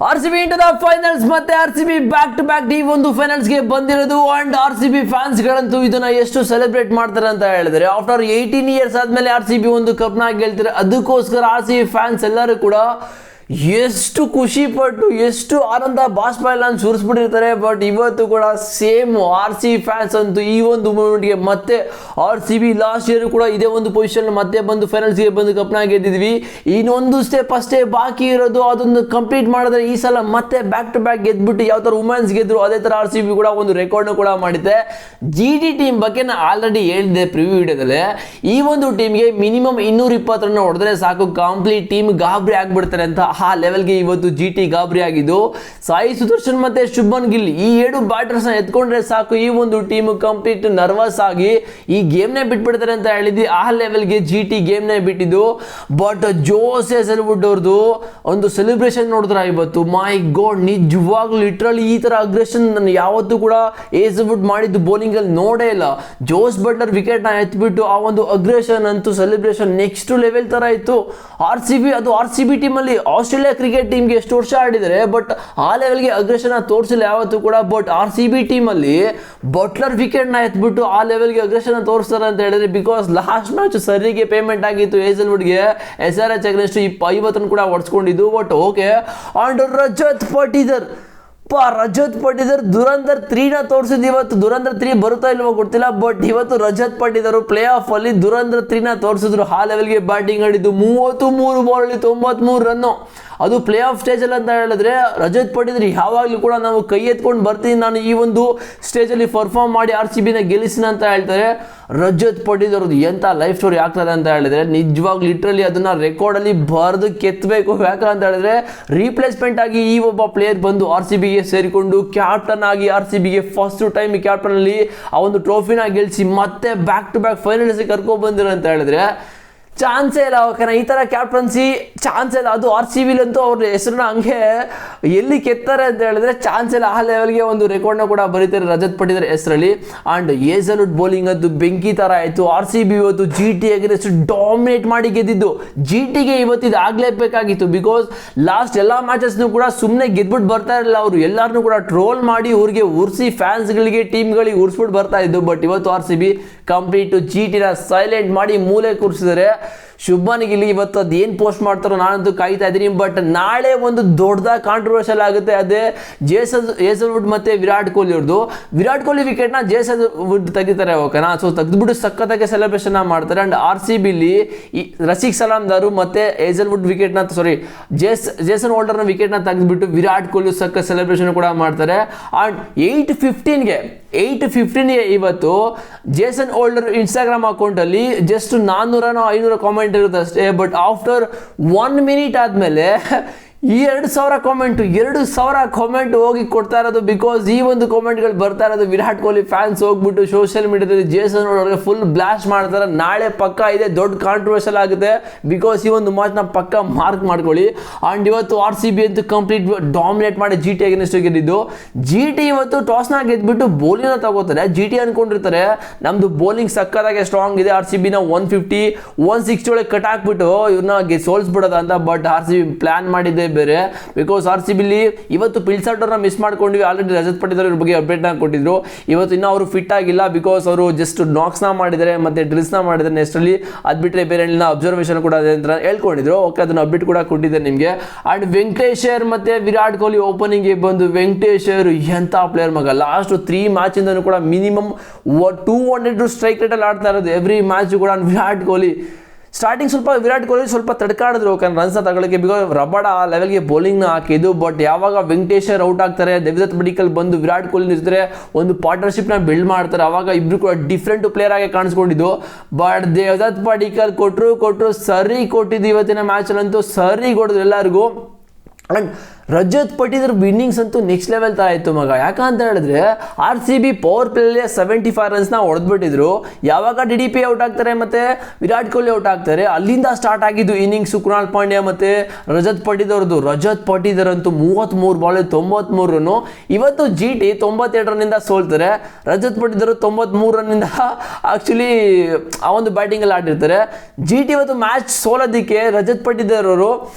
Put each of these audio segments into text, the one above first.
RCB into the finals ಮತ್ತೆ RCB back to back ಈ ಒಂದು ಫೈನಲ್ಸ್ ಗೆ ಬಂದಿರೋದು ಅಂಡ್ RCB ಫ್ಯಾನ್ಸ್ ಗಳಂತೂ ಇದನ್ನ ಎಷ್ಟು ಸೆಲೆಬ್ರೇಟ್ ಮಾಡ್ತಾರೆ ಅಂತ ಹೇಳಿದ್ರೆ ಆಫ್ಟರ್ 18 ಇಯರ್ಸ್ ಆದ್ಮೇಲೆ RCB ಒಂದು ಕಪ್ ನ ಗೆಲ್ತಾರೆ. ಅದಕ್ಕೋಸ್ಕರ RCB ಫ್ಯಾನ್ಸ್ ಎಲ್ಲರೂ ಕೂಡ ಎಷ್ಟು ಖುಷಿ ಪಟ್ಟು ಎಷ್ಟು ಆನಂದ ಬಾಷ್ಪ ಎಲ್ಲ ಸುರಿಸ್ಬಿಟ್ಟಿರ್ತಾರೆ. ಬಟ್ ಇವತ್ತು ಕೂಡ ಸೇಮ್ RCB ಫ್ಯಾನ್ಸ್ ಅಂತೂ ಈ ಒಂದು ಮೂಮೆಂಟ್ಗೆ ಮತ್ತೆ RCB ಲಾಸ್ಟ್ ಇಯರ್ ಕೂಡ ಇದೇ ಒಂದು ಪೊಸಿಷನ್ ಮತ್ತೆ ಬಂದು ಫೈನಲ್ಸ್ಗೆ ಬಂದು ಕಪ್ನ ಗೆದ್ದಿದ್ವಿ. ಇನ್ನೊಂದು ಸ್ಟೆಪ್ ಅಷ್ಟೇ ಬಾಕಿ ಇರೋದು, ಅದೊಂದು ಕಂಪ್ಲೀಟ್ ಮಾಡಿದ್ರೆ ಈ ಸಲ ಮತ್ತೆ ಬ್ಯಾಕ್ ಟು ಬ್ಯಾಕ್ ಗೆದ್ಬಿಟ್ಟು ಯಾವ ಥರ ವುಮೆನ್ಸ್ ಗೆದ್ರು ಅದೇ ಥರ RCB ಕೂಡ ಒಂದು ರೆಕಾರ್ಡ್ನ ಕೂಡ ಮಾಡಿದೆ. GT ಟೀಮ್ ಬಗ್ಗೆ ನಾನು ಆಲ್ರೆಡಿ ಹೇಳಿದೆ ಪ್ರಿವ್ಯೂ ವಿಡಿಯೋದಲ್ಲಿ. ಈ ಒಂದು ಟೀಮ್ಗೆ ಮಿನಿಮಮ್ 220 ರನ್ ಹೊಡೆದ್ರೆ ಸಾಕು, ಕಂಪ್ಲೀಟ್ ಟೀಮ್ ಗಾಬರಿ ಆಗ್ಬಿಡ್ತಾರೆ ಅಂತ ಆ ಲೆವೆಲ್ಗೆ ಇವತ್ತು GT ಗಾಬರಿ ಆಗಿದ್ದು. ಸಾಯಿ ಸುದರ್ಶನ್ ಮತ್ತೆ ಶುಭನ್ ಗಿಲ್ ಈ 2 ಬ್ಯಾಟರ್ಸ್ ಎತ್ಕೊಂಡ್ರೆ ಸಾಕು, ಈ ಒಂದು ಟೀಮ್ ಕಂಪ್ಲೀಟ್ ನರ್ವಸ್ ಆಗಿ ಈ ಗೇಮ್ನೇ ಬಿಟ್ಬಿಡ್ತಾರೆ ಅಂತ ಹೇಳಿದ್ವಿ. ಆ ಲೆವೆಲ್ಗೆ GT ಗೇಮ್ನೇ ಬಿಟ್ಟಿದ್ದು. ಬಟ್ ಜೋಸ್ ಹೇಸಲ್ವುಡ್ ಅವ್ರದ್ದು ಒಂದು ಸೆಲೆಬ್ರೇಷನ್ ನೋಡಿದ್ರ ಇವತ್ತು, ಮೈ ಗಾಡ್, ನಿಜವಾಗ್ಲೂ ಲಿಟ್ರಲಿ ಈ ತರ ಅಗ್ರೆಷನ್ ನಾನು ಯಾವತ್ತೂ ಕೂಡ ಹೇಸಲ್ವುಡ್ ಮಾಡಿದ್ದು ಬೌಲಿಂಗ್ ಅಲ್ಲಿ ನೋಡೇ ಇಲ್ಲ. ಜೋಸ್ ಬಟ್ಲರ್ ವಿಕೆಟ್ ನ ಎತ್ಬಿಟ್ಟು ಆ ಒಂದು ಅಗ್ರೆಷನ್ ಅಂತೂ ಸೆಲೆಬ್ರೇಷನ್ ನೆಕ್ಸ್ಟ್ ಲೆವೆಲ್ ತರ ಇತ್ತು. RCB ಟೀಮ್ ಅಲ್ಲಿ ಆಸ್ಟ್ರೇಲಿಯಾ ಕ್ರಿಕೆಟ್ ಟೀಮ್ಗೆ ಎಷ್ಟು ವರ್ಷ ಆಡಿದರೆ ಬಟ್ ಆ ಲೆವೆಲ್ಗೆ ಅಗ್ರೆಷನ್ ತೋರಿಸಿಲ್ಲ ಯಾವತ್ತೂ ಕೂಡ. ಬಟ್ RCB ಟೀಮ್ ಅಲ್ಲಿ ಬಟ್ಲರ್ ವಿಕೆಟ್ ನ ಎತ್ಬಿಟ್ಟು ಆ ಲೆವೆಲ್ಗೆ ಅಗ್ರೆಷನ್ ತೋರಿಸ್ತಾರೆ ಅಂತ ಹೇಳಿದ್ರೆ, ಬಿಕಾಸ್ ಲಾಸ್ಟ್ ಮ್ಯಾಚ್ ಸರಿಗೆ ಪೇಮೆಂಟ್ ಆಗಿತ್ತು ಹೇಸಲ್ವುಡ್ಗೆ, SRH ಅಗ್ನೆಸ್ಟ್ 50 ಕೂಡ ಹೊಡ್ಸ್ಕೊಂಡಿದ್ದು. But okay. And Rajat Patidar Dhurandhar 3ನ ತೋರಿಸಿದ್ದು. ಇವತ್ತು ದುರಂಧರ್ 3 ಬರುತ್ತಾ ಇಲ್ವೋ ಗೊತ್ತಿಲ್ಲ, ಬಟ್ ಇವತ್ತು ರಜತ್ ಪಟಿದರ್ ಪ್ಲೇ ಆಫ್ ಅಲ್ಲಿ ದುರಂಧರ್ 3ನ ತೋರಿಸಿದ್ರು. ಆ ಲೆವೆಲ್ಗೆ ಬ್ಯಾಟಿಂಗ್ ಆಡಿದ್ದು, 33 ಬಾಲಲ್ಲಿ 93 ರನ್ನು. ಅದು ಪ್ಲೇ ಆಫ್ ಸ್ಟೇಜಲ್ಲಿ ಅಂತ ಹೇಳಿದ್ರೆ ರಜತ್ ಪಟಿದರ್ ಯಾವಾಗಲೂ ಕೂಡ ನಾವು ಕೈ ಎತ್ಕೊಂಡು ಬರ್ತೀನಿ, ನಾನು ಈ ಒಂದು ಸ್ಟೇಜಲ್ಲಿ ಪರ್ಫಾರ್ಮ್ ಮಾಡಿ RCBನ ಗೆಲ್ಲಿಸಿನ ಅಂತ ಹೇಳ್ತಾರೆ. ರಜತ್ ಪಟಿದರ್ ಎಂಥ ಲೈಫ್ ಸ್ಟೋರಿ ಆಗ್ತದೆ ಅಂತ ಹೇಳಿದ್ರೆ ನಿಜವಾಗ್ಲೂ ಲಿಟ್ರಲಿ ಅದನ್ನ ರೆಕಾರ್ಡಲ್ಲಿ ಬರೆದು ಕೆತ್ತಬೇಕು. ಯಾಕಂತ ಹೇಳಿದ್ರೆ ರೀಪ್ಲೇಸ್ಮೆಂಟ್ ಆಗಿ ಈ ಒಬ್ಬ ಪ್ಲೇಯರ್ ಬಂದು RCBಗೆ ಸೇರಿಕೊಂಡು ಕ್ಯಾಪ್ಟನ್ ಆಗಿ RCBಗೆ ಫಸ್ಟ್ ಟೈಮ್ ಕ್ಯಾಪ್ಟನ್ ಅಲ್ಲಿ ಆ ಒಂದು ಟ್ರೋಫಿನ ಗೆಲ್ಲಿಸಿ ಮತ್ತೆ ಬ್ಯಾಕ್ ಟು ಬ್ಯಾಕ್ ಫೈನಲ್ಸ್ ಕರ್ಕೊಂಡು ಬಂದಿರೋ ಅಂತ ಹೇಳಿದ್ರೆ ಚಾನ್ಸೇ ಇಲ್ಲ. ಓಕೆನಾ, ಈ ಥರ ಕ್ಯಾಪ್ಟನ್ಸಿ ಚಾನ್ಸೇ ಇಲ್ಲ. ಅದು RCBಲಂತೂ ಅವ್ರ ಹೆಸರನ್ನ ಹಂಗೆ ಎಲ್ಲಿ ಕೆತ್ತಾರೆ ಅಂತ ಹೇಳಿದ್ರೆ ಚಾನ್ಸ್ ಇಲ್ಲ. ಆ ಲೆವೆಲ್ಗೆ ಒಂದು ರೆಕಾರ್ಡ್ನ ಕೂಡ ಬರೀತಾರೆ ರಜತ್ ಪಟಿದರ್ ಹೆಸರಲ್ಲಿ. ಆ್ಯಂಡ್ ಹೇಸಲ್ವುಡ್ ಬೌಲಿಂಗ್ ಅಂತೂ ಬೆಂಕಿ ಥರ ಆಯಿತು. RCB ಇವತ್ತು GT ಅಗೇನ್ಸ್ಟ್ ಡಾಮಿನೇಟ್ ಮಾಡಿ ಗೆದ್ದಿದ್ದು. GTಗೆ ಇವತ್ತು ಇದು ಆಗಲೇಬೇಕಾಗಿತ್ತು, ಬಿಕಾಸ್ ಲಾಸ್ಟ್ ಎಲ್ಲ ಮ್ಯಾಚಸ್ನು ಕೂಡ ಸುಮ್ಮನೆ ಗೆದ್ಬಿಟ್ಟು ಬರ್ತಾ ಇರಲಿಲ್ಲ. ಅವರು ಎಲ್ಲರನ್ನೂ ಕೂಡ ಟ್ರೋಲ್ ಮಾಡಿ ಊರಿಗೆ ಉರ್ಸಿ ಫ್ಯಾನ್ಸ್ಗಳಿಗೆ ಟೀಮ್ಗಳಿಗೆ ಉರ್ಸ್ಬಿಟ್ಟು ಬರ್ತಾ ಇದ್ದು. ಬಟ್ ಇವತ್ತು RCB ಕಂಪ್ಲೀಟು GTನ ಸೈಲೆಂಟ್ ಮಾಡಿ ಮೂಲೆ ಕೂರಿಸಿದರೆ. ಶುಭನ್ ಗಿಲ್ ಇವತ್ತು ಅದೇನು ಪೋಸ್ಟ್ ಮಾಡ್ತಾರೋ ನಾನಂತೂ ಕಾಯ್ತಾ ಇದ್ದೀನಿ. ಬಟ್ ನಾಳೆ ಒಂದು ದೊಡ್ಡದಾಗಿ ಕಾಂಟ್ರವರ್ಷಿಯಲ್ ಆಗುತ್ತೆ, ಅದೇ ಹೇಸಲ್ವುಡ್ ಮತ್ತೆ ವಿರಾಟ್ ಕೊಹ್ಲಿ ಅವ್ರದ್ದು. ವಿರಾಟ್ ಕೊಹ್ಲಿ ವಿಕೆಟ್ನ ಹೇಸಲ್ವುಡ್ ತೆಗಿತಾರೆ. ಓಕೆನಾ, ಸೊ ತೆಗೆದುಬಿಟ್ಟು ಸಖತ್ತಾಗಿ ಸೆಲೆಬ್ರೇಷನ್ ಮಾಡ್ತಾರೆ. ಅಂಡ್ RCBಲಿ ರಸಿಕ್ ಸಲಾಮ್ದಾರು ಮತ್ತೆ ಹೇಸಲ್ವುಡ್ ವಿಕೆಟ್ನ ಜೇಸನ್ ಹೋಲ್ಡರ್ನ ವಿಕೆಟ್ನ ತೆಗೆದುಬಿಟ್ಟು ವಿರಾಟ್ ಕೊಹ್ಲಿ ಸಕ್ಕ ಸೆಲೆಬ್ರೇಷನ್ ಕೂಡ ಮಾಡ್ತಾರೆ. ಅಂಡ್ 8:15ಗೆ ಇವತ್ತು ಜೇಸನ್ ಹೋಲ್ಡರ್ ಇನ್ಸ್ಟಾಗ್ರಾಮ್ ಅಕೌಂಟಲ್ಲಿ ಜಸ್ಟ್ 400-500 ಕಾಮೆಂಟ್ ಇರುತ್ತೆ ಅಷ್ಟೇ. ಬಟ್ ಆಫ್ಟರ್ 1 ಮಿನಿಟ್ ಆದಮೇಲೆ ಈ 2,000 ಕಾಮೆಂಟ್ ಹೋಗಿ ಕೊಡ್ತಾ ಇರೋದು. ಬಿಕಾಸ್ ಈ ಒಂದು ಕಾಮೆಂಟ್ಗಳು ಬರ್ತಾ ಇರೋದು ವಿರಾಟ್ ಕೊಹ್ಲಿ ಫ್ಯಾನ್ಸ್ ಹೋಗ್ಬಿಟ್ಟು ಸೋಷಿಯಲ್ ಮೀಡಿಯಾದಲ್ಲಿ ಜೇಸನ್ ಹೋಲ್ಡರ್ಗೆ ಫುಲ್ ಬ್ಲಾಸ್ಟ್ ಮಾಡ್ತಾರೆ. ನಾಳೆ ಪಕ್ಕ ಇದೆ, ದೊಡ್ಡ ಕಾಂಟ್ರವರ್ಷಿಯಲ್ ಆಗುತ್ತೆ. ಬಿಕಾಸ್ ಈ ಒಂದು ಮ್ಯಾಚ್ನ ಪಕ್ಕ ಮಾರ್ಕ್ ಮಾಡ್ಕೊಳ್ಳಿ. ಆ್ಯಂಡ್ ಇವತ್ತು RCB ಅಂತೂ ಕಂಪ್ಲೀಟ್ ಡಾಮಿನೇಟ್ ಮಾಡಿ GT ಅಗೇನ್ಸ್ಟ್ ಗೆದ್ದಿದ್ದು. GT ಇವತ್ತು ಟಾಸ್ನ ಗೆದ್ಬಿಟ್ಟು ಬೌಲಿಂಗ್ನ ತಗೋತಾರೆ. GT ಅನ್ಕೊಂಡಿರ್ತಾರೆ ನಮ್ದು ಬೌಲಿಂಗ್ ಸಕ್ಕತ್ತಾಗಿ ಸ್ಟ್ರಾಂಗ್ ಇದೆ, RCBನ 150-160 ಒಳಗೆ ಕಟ್ ಹಾಕ್ಬಿಟ್ಟು ಇವ್ರನ್ನ ಸೋಲ್ಸ್ಬಿಡೋದ ಅಂತ. ಬಟ್ RCB ಪ್ಲಾನ್ ಮಾಡಿದ್ದೆ ಬೇರೆ. ಬಿಕಾಸ್ RCBಲಿ ಇವತ್ತು ಪಿಲ್ಸಾಟರ್ನ ಮಿಸ್ ಮಾಡ್ಕೊಂಡ್ವಿ. ಆಲ್ರೆಡಿ ರಜತ್ ಪಟಿದರ್ ಬಗ್ಗೆ ಅಪ್ಡೇಟ್ನ ಕೊಟ್ಟಿದ್ರು. ಇವತ್ತು ಇನ್ನೂ ಅವರು ಫಿಟ್ ಆಗಿಲ್ಲ, ಬಿಕಾಸ್ ಅವರು ಜಸ್ಟ್ ನಾಕ್ಸ್ನ ಮಾಡಿದ್ದಾರೆ ಮತ್ತೆ ಡ್ರಿಲ್ಸ್ನ ಮಾಡಿದ್ದಾರೆ ನೆಕ್ಸ್ಟಲ್ಲಿ. ಅದು ಬಿಟ್ಟರೆ ಬೇರೆ ಅಬ್ಸರ್ವೇಷನ್ ಕೂಡ ಅದೇ ಅಂತ ಹೇಳ್ಕೊಂಡಿದ್ರು. ಓಕೆ, ಅದನ್ನು ಅಪ್ಡೇಟ್ ಕೂಡ ಕೊಟ್ಟಿದ್ದಾರೆ ನಿಮಗೆ. ಆ್ಯಂಡ್ ವೆಂಕಟೇಶ್ ಮತ್ತೆ ವಿರಾಟ್ ಕೊಹ್ಲಿ ಓಪನಿಂಗ್ಗೆ ಬಂದು ವೆಂಕಟೇಶ್ ಎಂಥ ಪ್ಲೇಯರ್ ಮಗ. ಲಾಸ್ಟ್ 3 ಮ್ಯಾಚಿಂದನೂ ಕೂಡ ಮಿನಿಮಮ್ 200 ಸ್ಟ್ರೈಕ್ ರೇಟಲ್ಲಿ ಆಡ್ತಾ ಇರೋದು ಎವ್ರಿ ಮ್ಯಾಚ್ ಕೂಡ. ವಿರಾಟ್ ಕೊಹ್ಲಿ ಸ್ಟಾರ್ಟಿಂಗ್ ವಿರಾಟ್ ಕೊಹ್ಲಿ ಸ್ವಲ್ಪ ತಡ್ಕಾಡಿದ್ರು ರನ್ಸ್ನ ತಗೊಳ್ಳೋಕ್ಕೆ, ಬಿಕಾಸ್ ರಬಡ ಆ ಲೆವೆಲ್ಗೆ ಬೌಲಿಂಗ್ನ ಹಾಕಿದ್ದು. ಬಟ್ ಯಾವಾಗ ವೆಂಕಟೇಶ್ವರ್ ಔಟ್ ಆಗ್ತಾರೆ, ದೇವದತ್ ಪಡಿಕ್ಕಲ್ ಬಂದು ವಿರಾಟ್ ಕೊಹ್ಲಿ ಜೊತೆ ಒಂದು ಪಾರ್ಟ್ನರ್ಶಿಪ್ನ ಬಿಲ್ಡ್ ಮಾಡ್ತಾರೆ. ಅವಾಗ ಇಬ್ರು ಕೂಡ ಡಿಫ್ರೆಂಟ್ ಪ್ಲೇಯರ್ ಆಗಿ ಕಾಣಿಸ್ಕೊಂಡಿದ್ದು. ಬಟ್ ದೇವದತ್ ಪಡಿಕ್ಕಲ್ ಕೊಟ್ಟರು ಸರಿ ಕೊಟ್ಟಿದ್ದು. ಇವತ್ತಿನ ಮ್ಯಾಚಲ್ಲಂತೂ ಸರಿ ಕೊಡಿದ್ರು ಎಲ್ಲರಿಗೂ. ಆ್ಯಂಡ್ ರಜತ್ ಪಟಿದರ್ ವಿನ್ನಿಂಗ್ಸ್ ಅಂತೂ ನೆಕ್ಸ್ಟ್ ಲೆವೆಲ್ ಥರ ಇತ್ತು ಮಗ. ಯಾಕಂತ ಹೇಳಿದ್ರೆ RCB ಪವರ್ ಪ್ಲೇಲಿ 75 ರನ್ಸ್ನ ಹೊಡೆದ್ಬಿಟ್ಟಿದ್ರು. ಯಾವಾಗ DDP ಔಟ್ ಆಗ್ತಾರೆ ಮತ್ತು ವಿರಾಟ್ ಕೊಹ್ಲಿ ಔಟ್ ಆಗ್ತಾರೆ, ಅಲ್ಲಿಂದ ಸ್ಟಾರ್ಟ್ ಆಗಿದ್ದು ಇನ್ನಿಂಗ್ಸು ಕೃಣಾಲ್ ಪಾಂಡ್ಯ ಮತ್ತು ರಜತ್ ಪಟಿದರ್ದು. ರಜತ್ ಪಟಿದರ್ ಅಂತೂ 33 ಬಾಲಲ್ಲಿ 93 ರನ್ನು. ಇವತ್ತು GT 92 ರನ್ನಿಂದ ಸೋಲ್ತಾರೆ. ರಜತ್ ಪಟಿದರ್ 93 ರನ್ನಿಂದ ಆ್ಯಕ್ಚುಲಿ ಆ ಒಂದು ಬ್ಯಾಟಿಂಗಲ್ಲಿ ಆಡಿರ್ತಾರೆ. GT ಇವತ್ತು ಮ್ಯಾಚ್ ಸೋಲೋದಕ್ಕೆ ರಜತ್ ಪಟಿದರ್ ಅವರು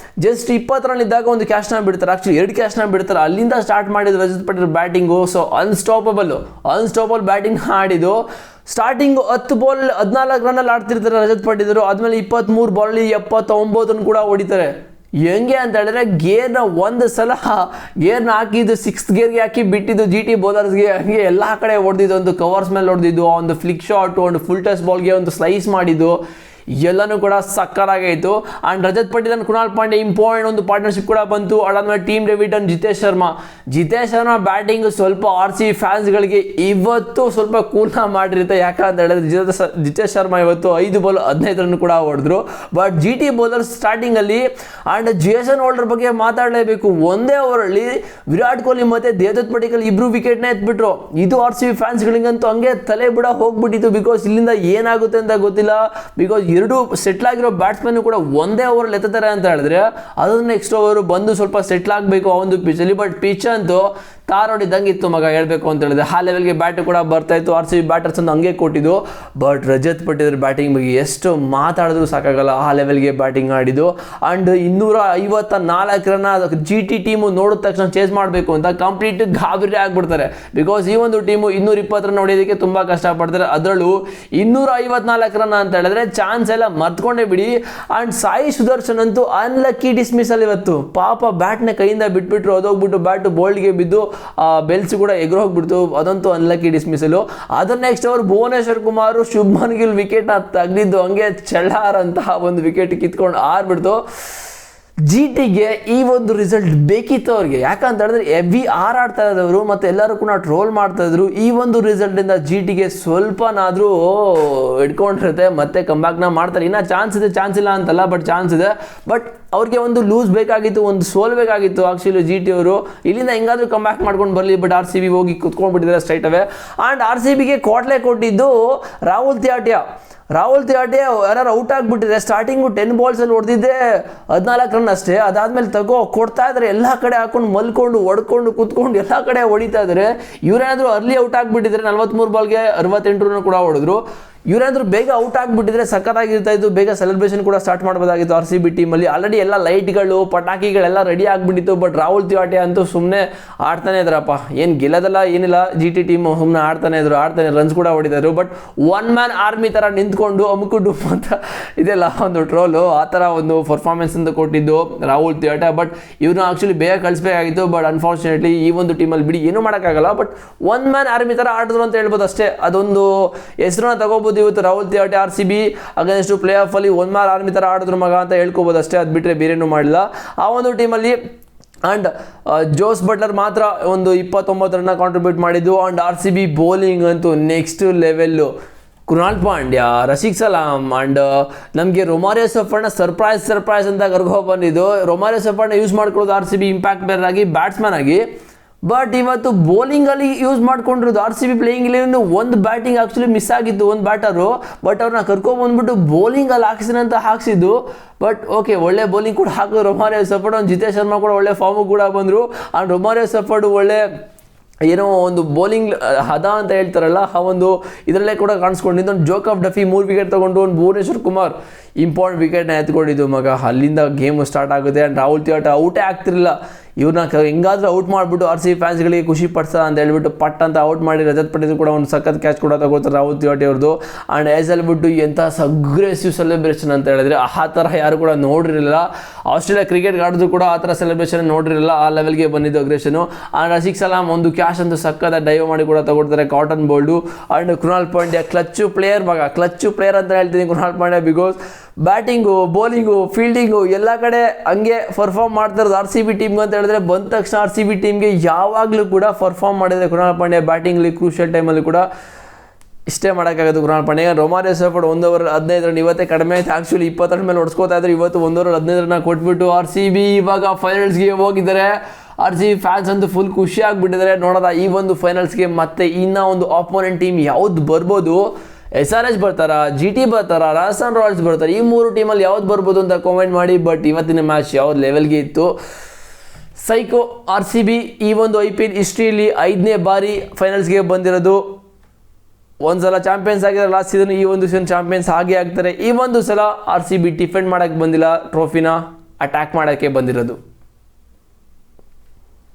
ಜಸ್ಟ್ 20 ರನ್ ಇದ್ದಾಗ ಒಂದು ಕ್ಯಾಚ್ನ ಬಿಡ್ತಾರೆ. ಆ್ಯಕ್ಚುಲಿ 2 ಕ್ಯಾಚ್ನ ಬಿಡ್ತಾರೆ, ಅಲ್ಲಿಂದ ಸ್ಟಾರ್ಟ್ ಮಾಡಿದ್ರು Rajat Patel batting. So unstoppable batting ಆಡಿದ್ದು. ಸ್ಟಾರ್ಟಿಂಗು 10 ಬಾಲ್ 14 ರನ್ನಲ್ಲಿ ಆಡ್ತಿರ್ತಾರೆ ರಜತ್ ಪಟೇಲ್. ಆದಮೇಲೆ 23 ಬಾಲಲ್ಲಿ 79 ಕೂಡ ಹೊಡಿತಾರೆ. ಹೆಂಗೆ ಅಂತ ಹೇಳಿದ್ರೆ ಗೇರ್ನ ಒಂದು ಸಲ ಗೇರ್ನ ಹಾಕಿದ್ದು 6th ಗೇರ್ಗೆ ಹಾಕಿ ಬಿಟ್ಟಿದ್ದು GT ಬೌಲರ್ಸ್ಗೆ, ಹಂಗೆ ಎಲ್ಲ ಕಡೆ ಹೊಡೆದಿದ್ದು. ಒಂದು ಕವರ್ಸ್ ಮೇಲೆ ಹೊಡೆದಿದ್ದು, ಒಂದು ಫ್ಲಿಕ್ ಶಾಟ್, ಒಂದು ಫುಲ್ ಟಚ್ ಬಾಲ್ಗೆ ಒಂದು ಸ್ಲೈಸ್ ಮಾಡಿದ್ದು, ಎಲ್ಲನೂ ಕೂಡ ಸಕ್ಕರಾಗಾಯಿತು. And Rajat Patel and Krunal Pande important ಒಂದು ಪಾರ್ಟ್ನರ್ಶಿಪ್ ಕೂಡ ಬಂತು. ಅದಾದ್ಮೇಲೆ Tim David and Jitesh Sharma batting ಸ್ವಲ್ಪ RCB ಫ್ಯಾನ್ಸ್ಗಳಿಗೆ ಇವತ್ತು ಸ್ವಲ್ಪ ಕೂಲ್ನ ಮಾಡಿರುತ್ತೆ. ಯಾಕಂತ ಹೇಳಿದ್ರೆ ಜಿತೇಶ್ ಶರ್ಮಾ ಇವತ್ತು 5 ಬಾಲ್ 15 ರನ್ ಕೂಡ ಹೊಡೆದ್ರು. ಬಟ್ GT ಬೌಲರ್ಸ್ ಸ್ಟಾರ್ಟಿಂಗಲ್ಲಿ ಆ್ಯಂಡ್ ಜೇಸನ್ ಹೋಲ್ಡರ್ ಬಗ್ಗೆ ಮಾತಾಡಲೇಬೇಕು. ಒಂದೇ ಓವರಲ್ಲಿ ವಿರಾಟ್ ಕೊಹ್ಲಿ ಮತ್ತು ದೇವದತ್ ಪಡಿಕ್ಕಲ್ ಇಬ್ಬರು ವಿಕೆಟ್ನ ಎತ್ಬಿಟ್ರು. ಇದು RCB ಫ್ಯಾನ್ಸ್ಗಳಿಗಂತೂ ಹಂಗೆ ತಲೆ ಬಿಡ ಹೋಗ್ಬಿಟ್ಟಿತ್ತು. ಬಿಕಾಸ್ ಇಲ್ಲಿಂದ ಏನಾಗುತ್ತೆ ಅಂತ ಗೊತ್ತಿಲ್ಲ. ಬಿಕಾಸ್ 2 ಸೆಟ್ಲ್ ಆಗಿರೋ ಬ್ಯಾಟ್ಸ್ಮನ್ ಕೂಡ ಒಂದೇ ಓವರ್ ಎತ್ತಾರೆ ಅಂತ ಹೇಳಿದ್ರೆ ಅದನ್ನ ನೆಕ್ಸ್ಟ್ ಓವರ್ ಬಂದು ಸ್ವಲ್ಪ ಸೆಟ್ಲ್ ಆಗಬೇಕು ಆ ಒಂದು ಪಿಚಲ್ಲಿ. ಬಟ್ ಪಿಚ್ ಅಂತೂ ತಾರೋಡಿದ್ದಂಗೆ ಇತ್ತು ಮಗ, ಹೇಳ್ಬೇಕು ಅಂತ ಹೇಳಿದ್ರೆ. ಆ ಲೆವೆಲ್ಗೆ ಬ್ಯಾಟ್ ಕೂಡ ಬರ್ತಾ ಇತ್ತು. RCB ಬ್ಯಾಟರ್ಸ್ ಒಂದು ಹಂಗೆ ಕೊಟ್ಟಿದ್ದು. ಬಟ್ ರಜತ್ ಪಟೇಲ್ ಬ್ಯಾಟಿಂಗ್ ಬಗ್ಗೆ ಎಷ್ಟು ಮಾತಾಡಿದ್ರು ಸಾಕಾಗಲ್ಲ, ಆ ಲೆವೆಲ್ಗೆ ಬ್ಯಾಟಿಂಗ್ ಆಡಿದ್ದು. ಆ್ಯಂಡ್ 254 ರನ್ನ GT ಟೀಮು ನೋಡಿದ ತಕ್ಷಣ ಚೇಸ್ ಮಾಡಬೇಕು ಅಂತ ಕಂಪ್ಲೀಟ್ ಗಾಬರಿ ಆಗಿಬಿಡ್ತಾರೆ. ಬಿಕಾಸ್ ಈ ಒಂದು ಟೀಮು 220 ರನ್ ಹೊಡೆಯೋದಕ್ಕೆ ತುಂಬ ಕಷ್ಟಪಡ್ತಾರೆ. ಅದರಲ್ಲೂ 254 ರನ್ ಅಂತ ಹೇಳಿದ್ರೆ ಚಾನ್ಸ್ ಎಲ್ಲ ಮರ್ತ್ಕೊಂಡೇ ಬಿಡಿ. ಆ್ಯಂಡ್ ಸಾಯಿ ಸುದರ್ಶನ್ ಅಂತೂ ಅನ್ಲಕ್ಕಿ ಡಿಸ್ಮಿಸಲ್ ಇವತ್ತು. ಪಾಪ ಬ್ಯಾಟ್ನ ಕೈಯಿಂದ ಬಿಟ್ಬಿಟ್ರು, ಅದೋಗ್ಬಿಟ್ಟು ಬ್ಯಾಟು ಬೋಲ್ಡ್ಗೆ ಬಿದ್ದು ಬೆಲ್ಸ್ ಕೂಡ ಎಗರೋಗ್ಬಿಡ್ತು. ಅದಂತೂ ಅನ್ಲಕ್ಕಿ ಡಿಸ್ಮಿಸಲು. ಅದರ ನೆಕ್ಸ್ಟ್ ಅವರು ಭುವನೇಶ್ವರ್ ಕುಮಾರ್ ಶುಭ್ಮನ್ ಗಿಲ್ ವಿಕೆಟ್ನ ತೆಗೆದಿದ್ದು ಹಂಗೆ ಚೆಳ್ಳಾರ್ ಅಂತಹ ಒಂದು ವಿಕೆಟ್ ಕಿತ್ಕೊಂಡು ಆರ್ಬಿಡ್ತು. GTಗೆ ಈ ಒಂದು ರಿಸಲ್ಟ್ ಬೇಕಿತ್ತು ಅವ್ರಿಗೆ. ಯಾಕಂತ ಹೇಳಿದ್ರೆ ಹೆವಿ ಆಡ್ತಾ ಇದ್ದವರು ಮತ್ತು ಎಲ್ಲರೂ ಕೂಡ ಟ್ರೋಲ್ ಮಾಡ್ತಾ ಇದ್ರು. ಈ ಒಂದು ರಿಸಲ್ಟಿಂದ GTಗೆ ಸ್ವಲ್ಪನಾದರೂ ಇಟ್ಕೊಂಡಿರುತ್ತೆ, ಮತ್ತೆ ಕಂಬ್ಯಾಕ್ನ ಮಾಡ್ತಾರೆ. ಇನ್ನು ಚಾನ್ಸ್ ಇಲ್ಲ ಅಂತಲ್ಲ, ಬಟ್ ಚಾನ್ಸ್ ಇದೆ. ಬಟ್ ಅವ್ರಿಗೆ ಒಂದು ಲೂಸ್ ಬೇಕಾಗಿತ್ತು, ಒಂದು ಸೋಲ್ಬೇಕಾಗಿತ್ತು ಆ್ಯಕ್ಚುಲಿ GT ಅವರು. ಇಲ್ಲಿಂದ ಹೆಂಗಾದರೂ ಕಂಬ್ಯಾಕ್ ಮಾಡ್ಕೊಂಡು ಬರಲಿ. ಬಟ್ RCB ಹೋಗಿ ಕುತ್ಕೊಂಡ್ಬಿಟ್ಟಿದ್ದಾರೆ ಸ್ಟ್ರೈಟ್ ಅವೇ. ಆ್ಯಂಡ್ RCBಗೆ ಕೊಟ್ಟಿದ್ದು ರಾಹುಲ್ ತಿಯಾಟಿಯಾ ಯಾರು ಔಟ್ ಆಗಿಬಿಟ್ಟಿದೆ. ಸ್ಟಾರ್ಟಿಂಗು 10 ಬಾಲ್ಸಲ್ಲಿ ಹೊಡೆದಿದ್ದೆ 14 ರನ್ ಅಷ್ಟೇ. ಅದಾದಮೇಲೆ ಕೊಡ್ತಾ ಇದ್ದಾರೆ, ಎಲ್ಲ ಕಡೆ ಹಾಕೊಂಡು ಮಲ್ಕೊಂಡು ಹೊಡ್ಕೊಂಡು ಕುತ್ಕೊಂಡು ಎಲ್ಲ ಕಡೆ ಹೊಡಿತಾ ಇದ್ದಾರೆ. ಇವರೇನಾದರೂ ಅರ್ಲಿ ಔಟ್ ಆಗಿಬಿಟ್ಟಿದ್ರೆ 43 ಬಾಲ್ಗೆ 68 ರನ್ ಕೂಡ ಹೊಡೆದ್ರು. ಇವರೇನಾದರೂ ಬೇಗ ಔಟ್ ಆಗಿಬಿಟ್ಟಿದ್ರೆ ಸಖತ್ತಾಗಿರ್ತಾ ಇದ್ದು, ಬೇಗ ಸೆಲೆಬ್ರೇಷನ್ ಕೂಡ ಸ್ಟಾರ್ಟ್ ಮಾಡಬಹುದಾಗಿತ್ತು RCB ಟೀಮಲ್ಲಿ. ಆಲ್ರೆಡಿ ಎಲ್ಲ ಲೈಟ್ಗಳು ಪಟಾಕಿಗಳೆಲ್ಲ ರೆಡಿ ಆಗಿಬಿಟ್ಟಿತ್ತು. ಬಟ್ ರಾಹುಲ್ ತಿವಾಟಿಯಾ ಅಂತೂ ಸುಮ್ಮನೆ ಆಡ್ತಾನೆ ಇದ್ರಪ್ಪ, ಏನು ಗೆಲ್ಲೋದಲ್ಲ ಏನಿಲ್ಲ. GT ಟೀಮು ಸುಮ್ಮನೆ ಆಡ್ತಾನೆ ರನ್ಸ್ ಕೂಡ ಹೊಡಿತಾಯಿದ್ರು. ಬಟ್ 1 ಮ್ಯಾನ್ ಆರ್ಮಿ ಥರ ನಿಂತ್ಕೊಂಡು ಅಮುಕು ಡುಮ್ ಅಂತ ಇದೆಲ್ಲ ಒಂದು ಟ್ರೋಲು, ಆ ಥರ ಒಂದು ಪರ್ಫಾರ್ಮೆನ್ಸ್ ಅಂತ ಕೊಟ್ಟಿದ್ದು ರಾಹುಲ್ ತಿವಾಟಿಯಾ. ಬಟ್ ಇವ್ರನ್ನ ಆ್ಯಕ್ಚುಲಿ ಬೇಗ ಕಳಿಸ್ಬೇಕಾಗಿತ್ತು. ಬಟ್ ಅನ್ಫಾರ್ಚುನೇಟ್ಲಿ ಈ ಒಂದು ಟೀಮಲ್ಲಿ ಬಿಡಿ ಏನೂ ಮಾಡೋಕ್ಕಾಗಲ್ಲ. ಬಟ್ 1 ಮ್ಯಾನ್ ಆರ್ಮಿ ಥರ ಆಡಿದ್ರು ಅಂತ ಹೇಳ್ಬೋದು ಅಷ್ಟೇ. ಅದೊಂದು ಹೆಸರನ್ನ ತಗೋಬೋದು ಇವತ್ತು Rahul Tewatia. RCB against play off ಅಲ್ಲಿ 1 ಮ್ಯಾನ್ ಆರ್ಮಿ ಥರ ಆಡಿದ್ರು ಮಗ ಅಂತ ಹೇಳ್ಕೋಬೋದು ಅಷ್ಟೇ. ಅದು ಬಿಟ್ಟರೆ ಬೇರೇನೂ ಮಾಡಿಲ್ಲ ಆ ಒಂದು ಟೀಮಲ್ಲಿ. ಆ್ಯಂಡ್ ಜೋಸ್ ಬಟ್ಲರ್ ಮಾತ್ರ ಒಂದು 29 ರನ್ನ ಕಾಂಟ್ರಿಬ್ಯೂಟ್ ಮಾಡಿದ್ದು. ಆ್ಯಂಡ್ RCB ಬೌಲಿಂಗ್ ಅಂತೂ next level. Krunal Pandya, Rasikh Salam and ನಮಗೆ ರೊಮಾರಿಯೋ ಸಫರ್ನ ಸರ್ಪ್ರೈಸ್ ಅಂತ ಕರ್ಕೊ ಬಂದಿದ್ದು. ರೊಮಾರಿಯೋ ಸಫರ್ನ ಯೂಸ್ ಮಾಡ್ಕೊಳ್ಳೋದು RCB ಇಂಪ್ಯಾಕ್ಟ್ ಪ್ಲೇಯರ್ ಆಗಿ, ಬ್ಯಾಟ್ಸ್ಮನ್ ಆಗಿ. ಬಟ್ ಇವತ್ತು ಬೌಲಿಂಗಲ್ಲಿ ಯೂಸ್ ಮಾಡ್ಕೊಂಡಿರೋದು RCB ಪ್ಲೇಯಿಂಗ್ ಇಲೆವೆನ್. ಒಂದು ಬ್ಯಾಟಿಂಗ್ ಆ್ಯಕ್ಚುಲಿ ಮಿಸ್ ಆಗಿತ್ತು, ಒಂದು ಬ್ಯಾಟರು. ಬಟ್ ಅವ್ರನ್ನ ಕರ್ಕೊಂಡ್ಬಂದ್ಬಿಟ್ಟು ಬೌಲಿಂಗಲ್ಲಿ ಹಾಕ್ಸಿದ್ದು. ಬಟ್ ಓಕೆ, ಒಳ್ಳೆ ಬೌಲಿಂಗ್ ಕೂಡ ಹಾಕಿದ್ರು ರೊಮಾರಿಯೋ ಸಫರ್ಡ್. ಒಂದು ಜಿತೇಶ್ ಶರ್ಮಾ ಕೂಡ ಒಳ್ಳೆ ಫಾರ್ಮು ಕೂಡ ಬಂದರು. ಆ್ಯಂಡ್ ರೊಮಾರಿಯೋ ಸಫರ್ಡ್ ಒಳ್ಳೆ ಏನೋ ಒಂದು ಬೌಲಿಂಗ್ ಹದ ಅಂತ ಹೇಳ್ತಾರಲ್ಲ, ಆ ಒಂದು ಇದರಲ್ಲೇ ಕೂಡ ಕಾಣಿಸ್ಕೊಂಡಿದ್ದು. ಒಂದು ಜೋಕ್ ಆಫ್ ಡಫಿ 3 ವಿಕೆಟ್ ತೊಗೊಂಡು, ಒಂದು ಭುವನೇಶ್ವರ್ ಕುಮಾರ್ ಇಂಪಾರ್ಟೆಂಟ್ ವಿಕೆಟ್ನ ಎತ್ಕೊಂಡಿದ್ದು ಮಗ. ಅಲ್ಲಿಂದ ಗೇಮು ಸ್ಟಾರ್ಟ್ ಆಗುತ್ತೆ. ಆ್ಯಂಡ್ ರಾಹುಲ್ ತಿವಾಟಿಯಾ ಔಟೇ ಆಗ್ತಿರಲಿಲ್ಲ. ಇವ್ರನ್ನ ಹೆಂಗಾದ್ರೂ ಔಟ್ ಮಾಡಿಬಿಟ್ಟು RCB ಫ್ಯಾನ್ಸ್ಗಳಿಗೆ ಖುಷಿ ಪಡಿಸ ಅಂತ ಹೇಳ್ಬಿಟ್ಟು ಪಟ್ ಅಂತ ಔಟ್ ಮಾಡಿ ರಜತ್ ಪಟೇಲ್ ಕೂಡ ಒಂದು ಸಖತ್ ಕ್ಯಾಚ್ ಕೂಡ ತಗೋತಾರೆ ರಾಹುಲ್ ತಿವಾಟಿಯಾ ಅವ್ರದ್ದು. ಆ್ಯಂಡ್ ಹೇಳ್ಬಿಟ್ಟು ಎಂಥ ಅಗ್ರೆಸಿವ್ ಸೆಲೆಬ್ರೇಷನ್ ಅಂತ ಹೇಳಿದ್ರೆ ಆ ಥರ ಯಾರು ಕೂಡ ನೋಡಿರಲಿಲ್ಲ. ಆಸ್ಟ್ರೇಲಿಯಾ ಕ್ರಿಕೆಟ್ ಆಡಿದ್ರು ಕೂಡ ಆ ಥರ ಸೆಲೆಬ್ರೇಷನ್ ನೋಡಿರಲಿಲ್ಲ, ಆ ಲೆವೆಲ್ಗೆ ಬಂದಿದ್ದು ಅಗ್ರೆಷನು. ಆ್ಯಂಡ್ ರಶೀಕ್ ಸಲಾಮ್ ಒಂದು ಕ್ಯಾಶ್ ಅಂತೂ ಸಖತ್ ಡೈವ್ ಮಾಡಿ ಕೂಡ ತಗೊಳ್ತಾರೆ, caught and bowled. And Krunal Pandya clutch player ಅಂತ ಹೇಳ್ತೀನಿ Krunal Pandya. Because batting, bowling, fielding ಎಲ್ಲ ಕಡೆ ಹಂಗೆ ಪರ್ಫಾರ್ಮ್ ಮಾಡ್ತಾ ಇರೋದು RCB ಟೀಮ್ಗೆ ಅಂತ ಹೇಳಿದ್ರೆ. ಬಂದ ತಕ್ಷಣ RCB ಟೀಮ್ಗೆ ಯಾವಾಗಲೂ ಕೂಡ ಪರ್ಫಾರ್ಮ್ ಮಾಡಿದರೆ ಕೃಣಾಲ್ ಪಾಂಡ್ಯ ಬ್ಯಾಟಿಂಗ್ಲಿ ಕ್ರೂಷಿಯಲ್ ಟೈಮಲ್ಲಿ ಕೂಡ ಇಷ್ಟೇ ಮಾಡೋಕ್ಕಾಗೋದು Krunal Pandya. Romario Shepherd 1 over 15 run ಇವತ್ತೇ ಕಡಿಮೆ ಆಯ್ತು. ಆ್ಯಕ್ಚುಲಿ 20 ರನ್ ಮೇಲೆ ಹೊಡ್ಸ್ಕೋತಾ ಇದ್ರು. ಇವತ್ತು 1 ಓವರ್ 15 ರನ್ನ ಕೊಟ್ಬಿಟ್ಟು RCB ಇವಾಗ ಫೈನಲ್ಸ್ಗೆ ಹೋಗಿದ್ದಾರೆ. RCB ಫ್ಯಾನ್ಸ್ ಅಂತೂ ಫುಲ್ ಖುಷಿ ಆಗಿಬಿಟ್ಟಿದ್ದಾರೆ. ನೋಡೋದ ಈ ಒಂದು ಫೈನಲ್ಸ್ಗೆ ಮತ್ತೆ ಇನ್ನೂ ಒಂದು ಆಪೋನೆಂಟ್ ಟೀಮ್ ಯಾವ್ದು ಬರ್ಬೋದು. SRH ಬರ್ತಾರಾ, GT ಬರ್ತಾರಾ, ರಾಜಸ್ಥಾನ್ ರಾಯಲ್ಸ್ ಬರ್ತಾರೆ, ಈ 3 ಟೀಮಲ್ಲಿ ಯಾವ್ದು ಬರ್ಬೋದು ಅಂತ ಕಾಮೆಂಟ್ ಮಾಡಿ. ಬಟ್ ಇವತ್ತಿನ ಮ್ಯಾಚ್ ಯಾವ್ದು ಲೆವೆಲ್ಗೆ ಇತ್ತು. ಸೈಕೋ RCB ಈ ಒಂದು IPL ಹಿಸ್ಟ್ರಿಯಲ್ಲಿ 5ನೇ ಬಾರಿ ಫೈನಲ್ಸ್ಗೆ ಬಂದಿರೋದು. ಒಂದು ಸಲ ಚಾಂಪಿಯನ್ಸ್ ಆಗಿದ್ದಾರೆ ಲಾಸ್ಟ್ ಸೀಸನ್, ಈ ಒಂದು ಸೀಸನ್ ಚಾಂಪಿಯನ್ಸ್ ಆಗೇ ಆಗ್ತಾರೆ. ಈ ಒಂದು ಸಲ RCB ಡಿಫೆಂಡ್ ಮಾಡೋಕ್ಕೆ ಬಂದಿಲ್ಲ, ಟ್ರೋಫಿನ ಅಟ್ಯಾಕ್ ಮಾಡೋಕ್ಕೆ ಬಂದಿರೋದು.